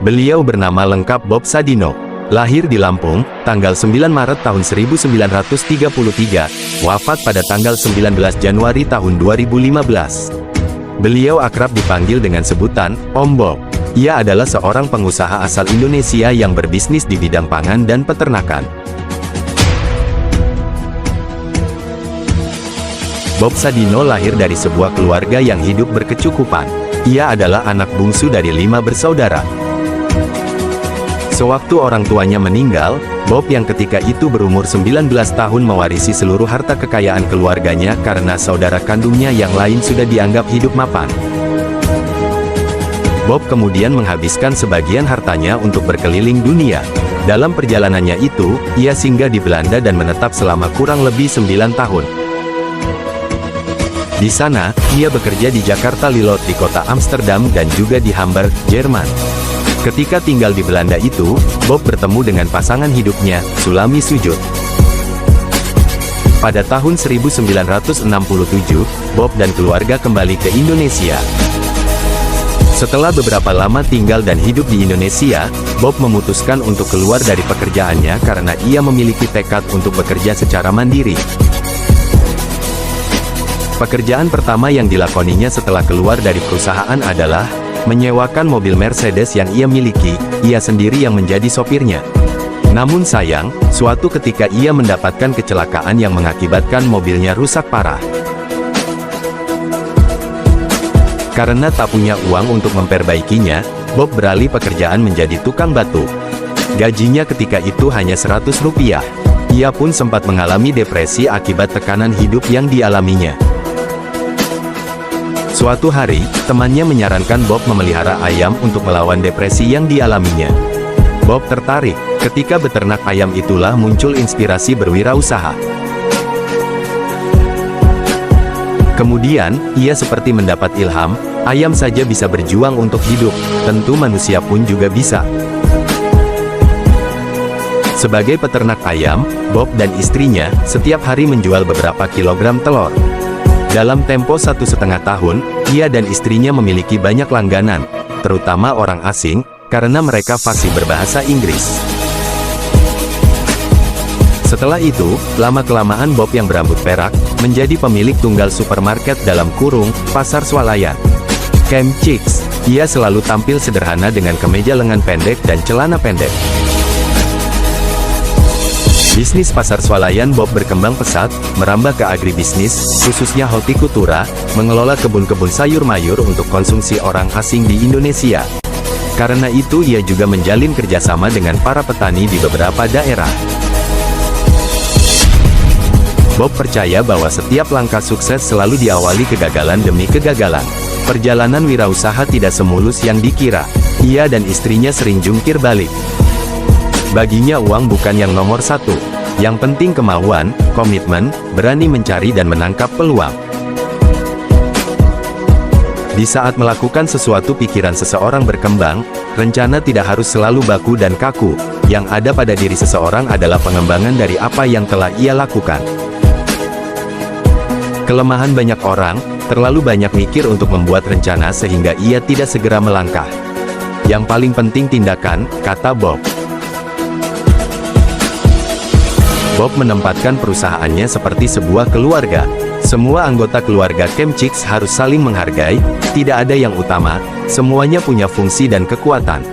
Beliau bernama lengkap Bob Sadino. Lahir di Lampung, tanggal 9 Maret tahun 1933, wafat pada tanggal 19 Januari tahun 2015. Beliau akrab dipanggil dengan sebutan Om Bob. Ia adalah seorang pengusaha asal Indonesia yang berbisnis di bidang pangan dan peternakan. Bob Sadino lahir dari sebuah keluarga yang hidup berkecukupan. Ia adalah anak bungsu dari 5 bersaudara. Sewaktu orang tuanya meninggal, Bob yang ketika itu berumur 19 tahun mewarisi seluruh harta kekayaan keluarganya karena saudara kandungnya yang lain sudah dianggap hidup mapan. Bob kemudian menghabiskan sebagian hartanya untuk berkeliling dunia. Dalam perjalanannya itu, ia singgah di Belanda dan menetap selama kurang lebih 9 tahun. Di sana, ia bekerja di Jakarta Lilot di kota Amsterdam dan juga di Hamburg, Jerman. Ketika tinggal di Belanda itu, Bob bertemu dengan pasangan hidupnya, Sulami Sujud. Pada tahun 1967, Bob dan keluarga kembali ke Indonesia. Setelah beberapa lama tinggal dan hidup di Indonesia, Bob memutuskan untuk keluar dari pekerjaannya karena ia memiliki tekad untuk bekerja secara mandiri. Pekerjaan pertama yang dilakoninya setelah keluar dari perusahaan adalah menyewakan mobil Mercedes yang ia miliki, ia sendiri yang menjadi sopirnya. Namun sayang, suatu ketika ia mendapatkan kecelakaan yang mengakibatkan mobilnya rusak parah. Karena tak punya uang untuk memperbaikinya, Bob beralih pekerjaan menjadi tukang batu. Gajinya ketika itu hanya Rp100. Ia pun sempat mengalami depresi akibat tekanan hidup yang dialaminya. Suatu hari, temannya menyarankan Bob memelihara ayam untuk melawan depresi yang dialaminya. Bob tertarik. Ketika beternak ayam itulah muncul inspirasi berwirausaha. Kemudian, ia seperti mendapat ilham, ayam saja bisa berjuang untuk hidup, tentu manusia pun juga bisa. Sebagai peternak ayam, Bob dan istrinya setiap hari menjual beberapa kilogram telur. Dalam tempo 1,5 tahun, ia dan istrinya memiliki banyak langganan, terutama orang asing, karena mereka fasih berbahasa Inggris. Setelah itu, lama-kelamaan Bob yang berambut perak, menjadi pemilik tunggal supermarket dalam kurung, Pasar Swalayan. Camp Chicks, ia selalu tampil sederhana dengan kemeja lengan pendek dan celana pendek. Bisnis Pasar Swalayan Bob berkembang pesat, merambah ke agribisnis, khususnya hortikultura, mengelola kebun-kebun sayur mayur untuk konsumsi orang asing di Indonesia. Karena itu ia juga menjalin kerjasama dengan para petani di beberapa daerah. Bob percaya bahwa setiap langkah sukses selalu diawali kegagalan demi kegagalan. Perjalanan wirausaha tidak semulus yang dikira. Ia dan istrinya sering jungkir balik. Baginya uang bukan yang nomor satu. Yang penting kemauan, komitmen, berani mencari dan menangkap peluang. Di saat melakukan sesuatu pikiran seseorang berkembang, rencana tidak harus selalu baku dan kaku. Yang ada pada diri seseorang adalah pengembangan dari apa yang telah ia lakukan. Kelemahan banyak orang, terlalu banyak mikir untuk membuat rencana sehingga ia tidak segera melangkah. Yang paling penting tindakan, kata Bob. Bob menempatkan perusahaannya seperti sebuah keluarga. Semua anggota keluarga Camp Chicks harus saling menghargai, tidak ada yang utama, semuanya punya fungsi dan kekuatan.